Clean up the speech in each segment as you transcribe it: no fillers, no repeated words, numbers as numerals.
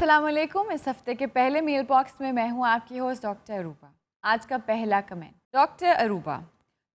السلام علیکم. اس ہفتے کے پہلے میل باکس میں میں ہوں آپ کی ہوسٹ ڈاکٹر عروبہ. آج کا پہلا کمنٹ. ڈاکٹر عروبہ،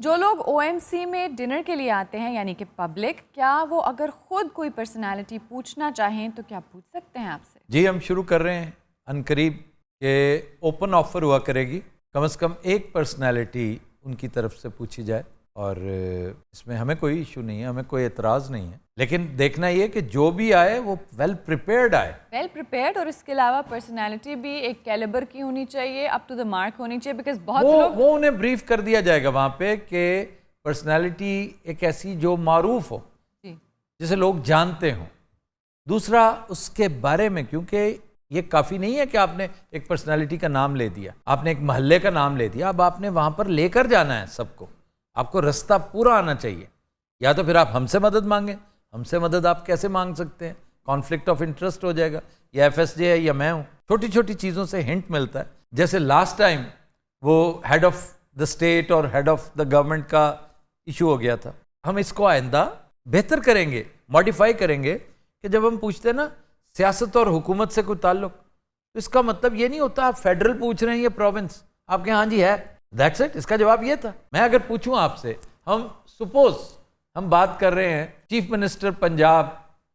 جو لوگ OMC میں ڈنر کے لیے آتے ہیں یعنی کہ پبلک، کیا وہ اگر خود کوئی پرسنالٹی پوچھنا چاہیں تو کیا پوچھ سکتے ہیں آپ سے؟ جی ہم شروع کر رہے ہیں عنقریب کہ اوپن آفر ہوا کرے گی، کم از کم ایک پرسنالٹی ان کی طرف سے پوچھی جائے، اور اس میں ہمیں کوئی ایشو نہیں ہے، ہمیں کوئی اعتراض نہیں ہے، لیکن دیکھنا یہ کہ جو بھی آئے وہ ویل پریپیئرڈ آئے. ویل پریپیئرڈ، اور اس کے علاوہ پرسنالٹی بھی ایک کیلیبر کی ہونی چاہیے، اپ ٹو دا مارک ہونی چاہیے، بیکاز بہت لوگ وہ انہیں بریف کر دیا جائے گا وہاں پہ کہ پرسنالٹی ایک ایسی جو معروف ہو، جسے لوگ جانتے ہوں. دوسرا اس کے بارے میں، کیونکہ یہ کافی نہیں ہے کہ آپ نے ایک پرسنالٹی کا نام لے دیا، آپ نے ایک محلے کا نام لے دیا، اب آپ نے وہاں پر لے کر جانا ہے سب کو، آپ کو رستہ پورا آنا چاہیے. یا تو پھر آپ ہم سے مدد مانگیں، ہم سے مدد آپ کیسے مانگ سکتے ہیں؟ کانفلکٹ آف انٹرسٹ ہو جائے گا، یا FSJ ہے یا میں ہوں. چھوٹی چھوٹی چیزوں سے ہنٹ ملتا ہے. جیسے لاسٹ ٹائم وہ ہیڈ آف دا اسٹیٹ اور ہیڈ آف دا گورنمنٹ کا ایشو ہو گیا تھا. ہم اس کو آئندہ بہتر کریں گے، ماڈیفائی کریں گے کہ جب ہم پوچھتے ہیں نا سیاست اور حکومت سے کوئی تعلق، تو اس کا مطلب یہ نہیں ہوتا آپ فیڈرل پوچھ رہے ہیں یا پروونس، آپ کے ہاں جی ہے دیٹس اٹ. اس کا جواب یہ تھا. میں اگر پوچھوں آپ سے، ہم سپوز ہم بات کر رہے ہیں چیف منسٹر پنجاب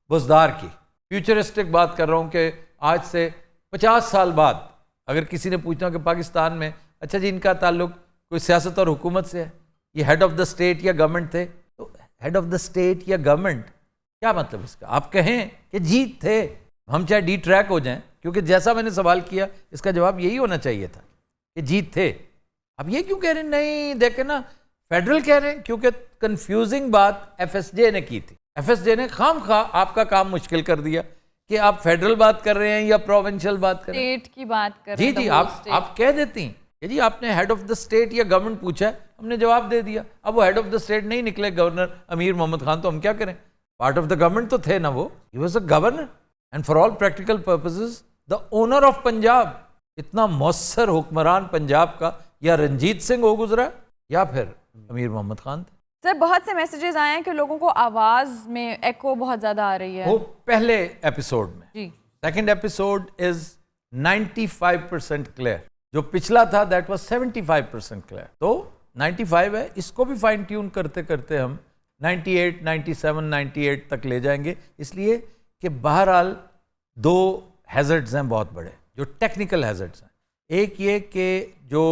بزدار کی، فیوچرسٹک بات کر رہا ہوں کہ آج سے 50 سال بعد اگر کسی نے پوچھنا کہ پاکستان میں اچھا جی ان کا تعلق کوئی سیاست اور حکومت سے ہے، یہ ہیڈ آف دا اسٹیٹ یا گورنمنٹ تھے، تو ہیڈ آف دا اسٹیٹ یا گورنمنٹ کیا مطلب اس کا؟ آپ کہیں کہ جی تھے، ہم چاہے ڈی ٹریک ہو جائیں، کیونکہ جیسا میں نے سوال کیا اس کا جواب یہی ہونا چاہیے تھا کہ جی تھے. اب یہ کیوں کہہ رہے ہیں نہیں دیکھیں نا فیڈرل کہہ رہے ہیں؟ کیونکہ کنفیوزنگ بات FSJ نے کی تھی. FSJ نے خام خواہ آپ کا کام مشکل کر دیا کہ آپ فیڈرل بات کر رہے ہیں یا پروونشل بات کر رہے ہیں، اسٹیٹ کی بات کر رہے ہیں. جی آپ کہہ دیتی ہیں کہ جی آپ نے ہیڈ آف دا اسٹیٹ یا گورنمنٹ پوچھا ہے، ہم نے جواب دے دیا. اب وہ ہیڈ آف دا اسٹیٹ نہیں نکلے گورنر امیر محمد خان، تو ہم کیا کریں؟ پارٹ آف دا گورنمنٹ تو تھے نا وہ، he was a governor and for all practical purposes the owner of Punjab. اتنا مؤثر حکمران پنجاب کا یا رنجیت سنگھ ہو گزرا یا پھر امیر محمد خان تھے. سر بہت سے میسیجز آئے ہیں کہ لوگوں کو آواز میں ایکو بہت زیادہ آ رہی ہے. وہ پہلے ایپیسوڈ میں، جی سیکنڈ ایپیسوڈ از 95% کلیئر. جو پچھلا تھا دیٹ واز 75% کلیئر. تو 95 ہے، اس کو بھی فائن ٹیون کرتے کرتے ہم 98 97 98 تک لے جائیں گے. اس لیے کہ بہرحال دو ہیزرڈز ہیں بہت بڑے جو ٹیکنیکل ہیزرڈز ہیں. ایک یہ کہ جو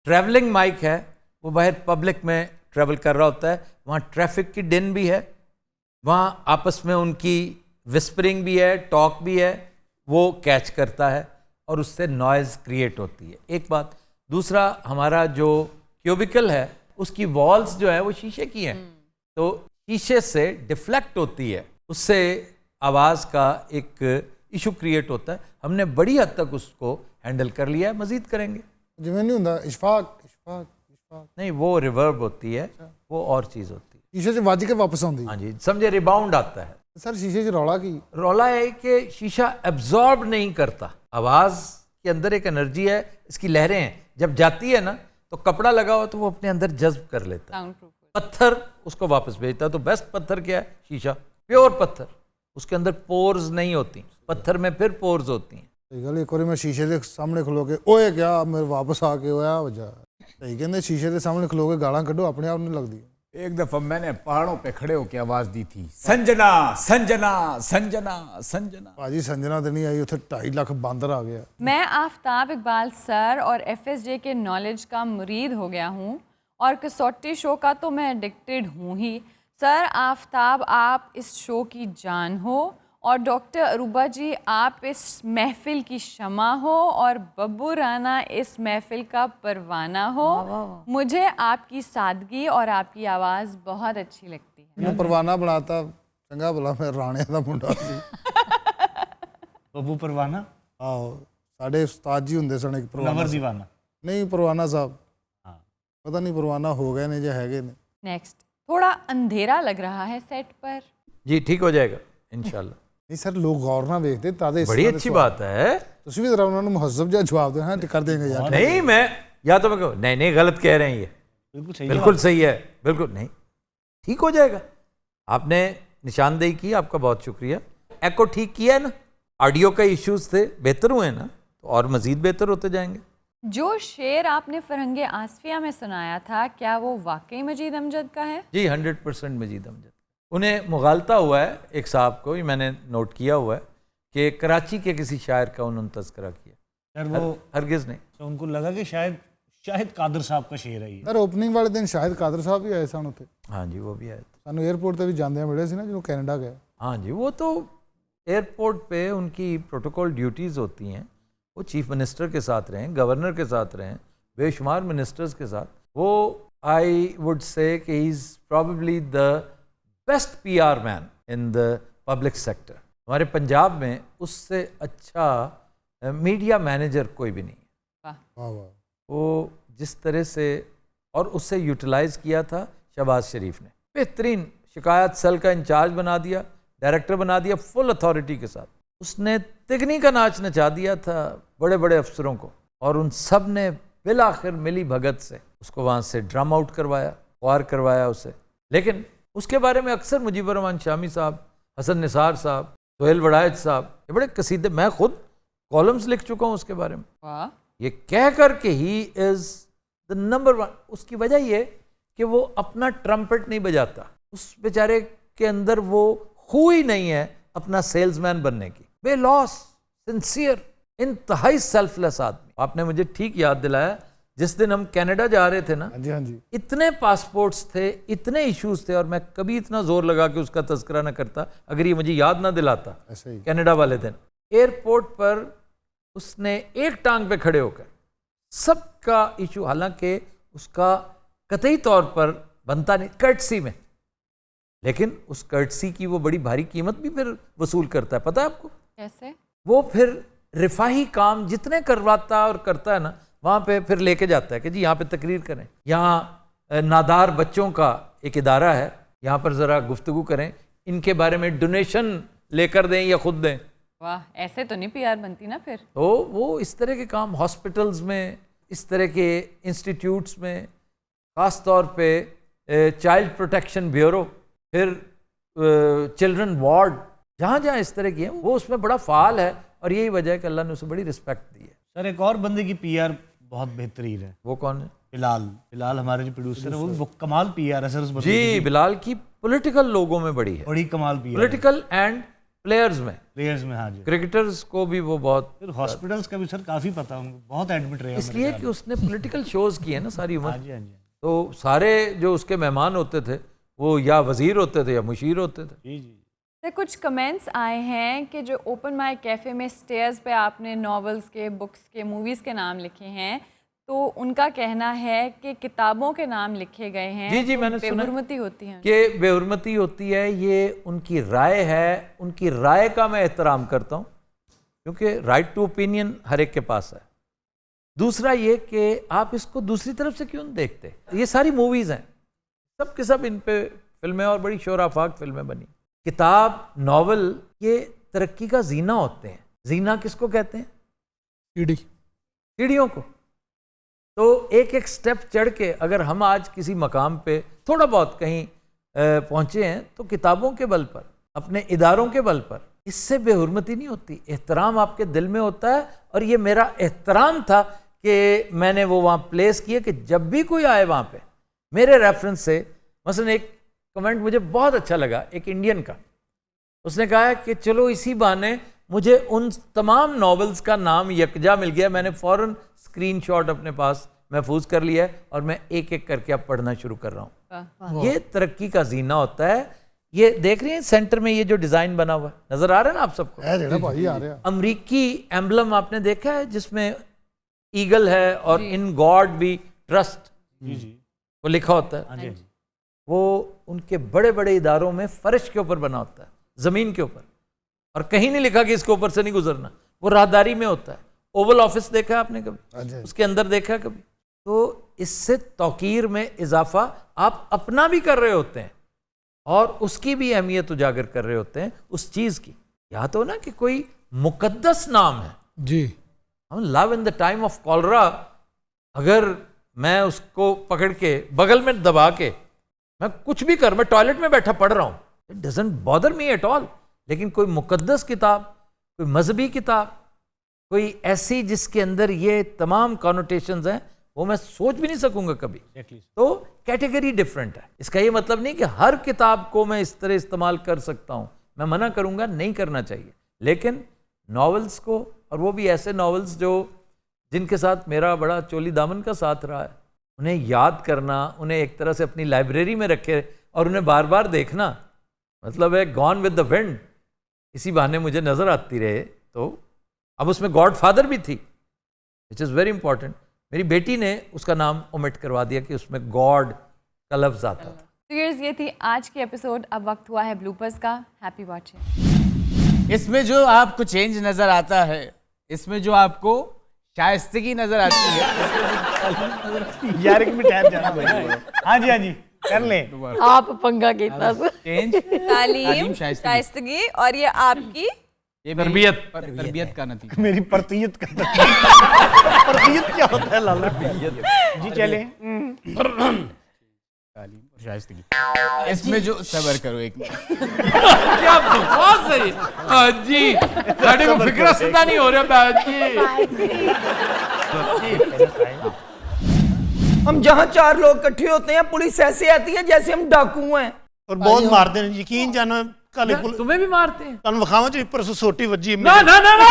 ٹریولنگ مائک ہے وہ باہر پبلک میں ٹریول کر رہا ہوتا ہے، وہاں ٹریفک کی ڈن بھی ہے، وہاں آپس میں ان کی وسپرنگ بھی ہے، ٹاک بھی ہے، وہ کیچ کرتا ہے اور اس سے نوائز کریٹ ہوتی ہے. ایک بات. دوسرا ہمارا جو کیوبیکل ہے اس کی والز جو ہے وہ شیشے کی ہیں، تو شیشے سے ڈیفلیکٹ ہوتی ہے، اس سے آواز کا ایک ایشو کریٹ ہوتا ہے. ہم نے بڑی حد تک اس کو ہینڈل کر لیا ہے، مزید کریں گے. جی میں نہیں ہوں اشفاق نہیں، وہ ریورب ہوتی ہے، وہ اور چیز ہوتی ہے. شیشے سے واج کے واپس آتی. ہاں جی سمجھے، ریباؤنڈ آتا ہے. سر شیشے سے رولا کی رولا ہے کہ شیشہ ایبزارب نہیں کرتا. آواز کے اندر ایک انرجی ہے، اس کی لہریں ہیں، جب جاتی ہے نا تو کپڑا لگا ہوا تو وہ اپنے اندر جذب کر لیتا ہے. پتھر اس کو واپس بھیجتا ہے. تو بیسٹ پتھر کیا ہے؟ شیشہ، پیور پتھر. اس کے اندر پورز نہیں ہوتی، پتھر میں پھر پورز ہوتی ہیں. ایک بار میں شیشے کے سامنے کھلو کے اوئے کیا میرے واپس آ کے ہویا وجہ صحیح کہتے شیشے کے سامنے کھلو کے گالاں کڈو اپنے آپ نہیں لگتی. ایک دفعہ میں نے پہاڑوں پہ کھڑے ہو کے آواز دی تھی، سنجنا سنجنا سنجنا سنجنا. باجی سنجنا تو نہیں آئی، اتنے 2.5 لاکھ باندر آ گیا. میں آفتاب اقبال سر اور FSJ کے نالج کا مرید ہو گیا ہوں، اور کسوٹی شو کا تو میں ایڈکٹڈ ہوں ہی. سر آفتاب آپ اس شو کی جان ہو، اور ڈاکٹر عروبہ جی آپ اس محفل کی شمع ہو، اور ببو رانا اس محفل کا پروانہ ہو. مجھے آپ کی سادگی اور آپ کی آواز بہت اچھی لگتی ہے. میں پروانہ بناتا چنگا بلا میں رانے دا منڈا سی. ببو پروانہ؟ آہو ساڈے استاد جی ہوندے سن ایک نور دیوانہ. نہیں پروانہ صاحب، پتہ نہیں پروانہ ہو گئے نے یا ہے نے. نیکسٹ. تھوڑا اندھیرا لگ رہا ہے سیٹ پر. جی ٹھیک ہو جائے گا انشاءاللہ. نہیں سر لوگ غور نہ دیکھتے تازے. بڑی اچھی بات ہے. تسی بھی ذرا انہوں نے مہذب جہا جواب دیں. ہاں کر دیں گے یار. نہیں میں یا تو میں کہوں نہیں غلط کہہ رہے ہیں، یہ بالکل صحیح ہے، بالکل نہیں ٹھیک ہو جائے گا. آپ نے نشاندہی کی، آپ کا بہت شکریہ. ایکو ٹھیک کیا ہے نا؟ آڈیو کا ایشوز تھے، بہتر ہوئے نا تو اور مزید بہتر ہوتے جائیں گے. جو شعر آپ نے فرہنگ آصفیہ میں سنایا تھا کیا وہ واقعی مجید امجد کا ہے؟ جی 100% مجید امجد. انہیں مغالطہ ہوا ہے ایک صاحب کو، یہ میں نے نوٹ کیا ہوا ہے کہ کراچی کے کسی شاعر کا انہوں نے تذکرہ کیا. سر وہ ہرگز نہیں. تو ان کو لگا کہ شاید قادر صاحب کا شعر ہے یہ. سر اوپننگ والے دن شاہد قادر صاحب بھی آئے سن اتنے. ہاں جی وہ بھی آئے تھے. سانو ایئرپورٹ تے بھی جاندے ملے سی نا جو کینیڈا گئے. ہاں جی وہ تو ایئرپورٹ پہ ان کی پروٹوکول ڈیوٹیز ہوتی ہیں. وہ چیف منسٹر کے ساتھ رہیں، گورنر کے ساتھ رہیں، بے شمار منسٹرز کے ساتھ. وہ آئی وڈ سے کہ he is probably the best P R man in the public sector. ہمارے پنجاب میں اس سے اچھا میڈیا مینیجر کوئی بھی نہیں. واہ واہ. وہ جس طرح سے اور اس سے یوٹیلائز کیا تھا شہباز شریف نے، بہترین شکایات سیل کا انچارج بنا دیا، ڈائریکٹر بنا دیا فل اتھارٹی کے ساتھ. اس نے تگنی کا ناچ نچا دیا تھا بڑے بڑے افسروں کو، اور ان سب نے بالآخر ملی بھگت سے اس کو وہاں سے ڈرام آؤٹ کروایا، وار کروایا اسے. لیکن اس کے بارے میں اکثر مجیب الرحمان شامی صاحب، حسن نثار صاحب، سہیل وڑائچ صاحب، یہ بڑے قصیدے، میں خود کالمز لکھ چکا ہوں اس کے بارے میں. واہ. یہ کہہ کر کہ he is the number one. اس کی وجہ یہ کہ وہ اپنا ٹرمپٹ نہیں بجاتا. اس بیچارے کے اندر وہ خوی نہیں ہے اپنا سیلز مین بننے کی. بے لاس، سنسیئر، انتہائی سیلف لیس آدمی. آپ نے مجھے ٹھیک یاد دلایا جس دن ہم کینیڈا جا رہے تھے نا، ہاں جی ہاں جی. اتنے پاسپورٹس تھے، اتنے ایشوز تھے، اور میں کبھی اتنا زور لگا کہ اس کا تذکرہ نہ کرتا اگر یہ مجھے یاد نہ دلاتا. ایسے ہی. کینیڈا والے دن ایئرپورٹ پر اس نے ایک ٹانگ پہ کھڑے ہو کر سب کا ایشو، حالانکہ اس کا قطعی طور پر بنتا نہیں کرٹسی میں، لیکن اس کرٹسی کی وہ بڑی بھاری قیمت بھی پھر وصول کرتا ہے. پتہ ہے آپ کو کیسے؟ وہ پھر رفاہی کام جتنے کرواتا اور کرتا ہے نا، وہاں پہ پھر لے کے جاتا ہے کہ جی یہاں پہ تقریر کریں، یہاں نادار بچوں کا ایک ادارہ ہے، یہاں پر ذرا گفتگو کریں، ان کے بارے میں ڈونیشن لے کر دیں یا خود دیں. واہ، ایسے تو نہیں پی آر بنتی نا پھر. تو وہ اس طرح کے کام ہاسپٹلز میں، اس طرح کے انسٹیٹیوٹس میں، خاص طور پہ چائلڈ پروٹیکشن بیورو، پھر چلڈرن وارڈ، جہاں جہاں اس طرح کی ہیں وہ اس میں بڑا فعال ہے، اور یہی وجہ ہے کہ اللہ نے اسے بڑی رسپیکٹ دی ہے. سر ایک اور بندے کی پی آر بہت بہترین ہے. وہ کون ہے؟ بلال ہمارے جو پروڈیوسر ہیں، وہ کمال پی آر ہے سر اس بندے جی بلال کی پولیٹیکل لوگوں میں بڑی ہے، بڑی کمال P R political and players میں، پلیئرز میں. ہاں جی. کرکٹرز کو بھی وہ بہت، پھر ہاسپٹلس کا بھی سر کافی پتہ ان کو، بہت ایڈمٹ رہے اس لیے کہ اس نے پولیٹیکل شوز کیے نا ساری عمر. ہاں جی ہاں جی تو سارے جو اس کے مہمان ہوتے تھے وہ یا وزیر ہوتے تھے یا مشیر ہوتے تھے. جی جی. سر کچھ کمنٹس آئے ہیں کہ جو اوپن مائک کیفے میں سٹیئرز پہ آپ نے ناولز کے، بکس کے، موویز کے نام لکھے ہیں، تو ان کا کہنا ہے کہ کتابوں کے نام لکھے گئے ہیں. جی جی میں نے بے سنا حرمتی ہوتی ہیں کہ بے حرمتی ہوتی ہے. یہ ان کی رائے ہے، ان کی رائے کا میں احترام کرتا ہوں کیونکہ رائٹ ٹو اوپینین ہر ایک کے پاس ہے. دوسرا یہ کہ آپ اس کو دوسری طرف سے کیوں نہیں دیکھتے؟ یہ ساری موویز ہیں، سب کے سب ان پہ فلمیں اور بڑی شور آفاق فلمیں بنی. کتاب، ناول، یہ ترقی کا زینہ ہوتے ہیں. زینہ کس کو کہتے ہیں؟ سیڑھیوں کو. تو ایک ایک سٹیپ چڑھ کے اگر ہم آج کسی مقام پہ تھوڑا بہت کہیں پہنچے ہیں تو کتابوں کے بل پر، اپنے اداروں کے بل پر. اس سے بے حرمتی نہیں ہوتی، احترام آپ کے دل میں ہوتا ہے. اور یہ میرا احترام تھا کہ میں نے وہ وہاں پلیس کیا کہ جب بھی کوئی آئے وہاں پہ میرے ریفرنس سے. مثلا ایک کمنٹ مجھے بہت اچھا لگا ایک انڈین کا، اس نے کہا کہ چلو اسی بہانے مجھے ان تمام ناولز کا نام یکجا مل گیا، میں نے فوراً اسکرین شاٹ اپنے پاس محفوظ کر لیا ہے اور میں ایک ایک کر کے اب پڑھنا شروع کر رہا ہوں. یہ ترقی کا زینہ ہوتا ہے. یہ دیکھ رہے ہیں سینٹر میں یہ جو ڈیزائن بنا ہوا ہے، نظر آ رہا ہے نا آپ سب کو؟ امریکی ایمبلم آپ نے دیکھا ہے جس میں ایگل ہے اور ان گاڈ بھی ٹرسٹ وہ لکھا ہوتا ہے. وہ ان کے بڑے بڑے اداروں میں فرش کے اوپر بنا ہوتا ہے، زمین کے اوپر، اور کہیں نہیں لکھا کہ اس کے اوپر سے نہیں گزرنا. وہ راہداری میں ہوتا ہے. اوول آفس دیکھا ہے آپ نے کبھی؟ اس کے اندر دیکھا ہے کبھی؟ تو اس سے توقیر میں اضافہ آپ اپنا بھی کر رہے ہوتے ہیں اور اس کی بھی اہمیت اجاگر کر رہے ہوتے ہیں اس چیز کی. یا تو نا کہ کوئی مقدس نام ہے جی، ہم لو ان دا ٹائم آف کالرا، اگر میں اس کو پکڑ کے بغل میں دبا کے میں کچھ بھی میں ٹوائلٹ میں بیٹھا پڑھ رہا ہوں، it doesn't bother me at all. لیکن کوئی مقدس کتاب، کوئی مذہبی کتاب، کوئی ایسی جس کے اندر یہ تمام کانوٹیشنز ہیں، وہ میں سوچ بھی نہیں سکوں گا کبھی. تو کیٹیگری ڈفرینٹ ہے. اس کا یہ مطلب نہیں کہ ہر کتاب کو میں اس طرح استعمال کر سکتا ہوں. میں منع کروں گا، نہیں کرنا چاہیے. لیکن ناولز کو، اور وہ بھی ایسے ناولز جو جن کے ساتھ میرا بڑا چولی دامن کا ساتھ رہا ہے، انہیں یاد کرنا، انہیں ایک طرح سے اپنی لائبریری میں رکھے اور انہیں بار بار دیکھنا، مطلب ہے گون ود دا ونڈ. اسی بہانے مجھے نظر آتی رہے. تو اب اس میں گاڈ فادر بھی تھی، وچ از ویری امپورٹنٹ. میری بیٹی نے اس کا نام اومٹ کروا دیا کہ اس میں گاڈ کا لفظ آتا تھا. ویئرز یہ تھی آج کی ایپیسوڈ. اب وقت ہوا ہے بلوپرز کا. Happy watching. اس میں جو آپ کو چینج نظر آتا ہے، اس میں جو آپ کو شائستگی نظر آتی ہے، یار ایک منٹ ٹائم جانا بھائی. ہاں جی ہاں جی کر لیں. آپ پنگا کیتا چینج تعلیم، شائستگی اور یہ آپ کی تربیت کا نتیجہ. میری پرتیت کا پرتیت کیا ہوتا ہے لالا؟ جی چلیں. تعلیم اور شائستگی. اس میں جو صبر کرو ایک منٹ. کیا بکواس ہے یہ جی، ساڑھے کو فکرہ سدھا نہیں ہو رہا جی. ہم جہاں 4 لوگ اکٹھے ہوتے ہیں پولیس ایسے آتی ہے جیسے ہم ڈاکو ہیں اور بہت مارتے ہیں. یقین جانا تمہیں بھی مارتے ہیں. ਤੁਹਾਨੂੰ ਵਿਖਾਵਾਂ ਜੀ ਪਰਸੋਂ ਸੋਟੀ ਵੱਜੀ. ਨਾ ਨਾ ਨਾ ਨਾ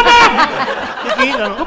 ਯਕੀਨ ਜਾਣੋ. ਤੂੰ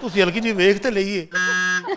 ਤੁਸੀਂ ਹਲਕੀ ਜੀ ਵੇਖ ਤੇ ਲਈਏ.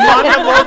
ਮਾਰਨਾ ਬਹੁਤ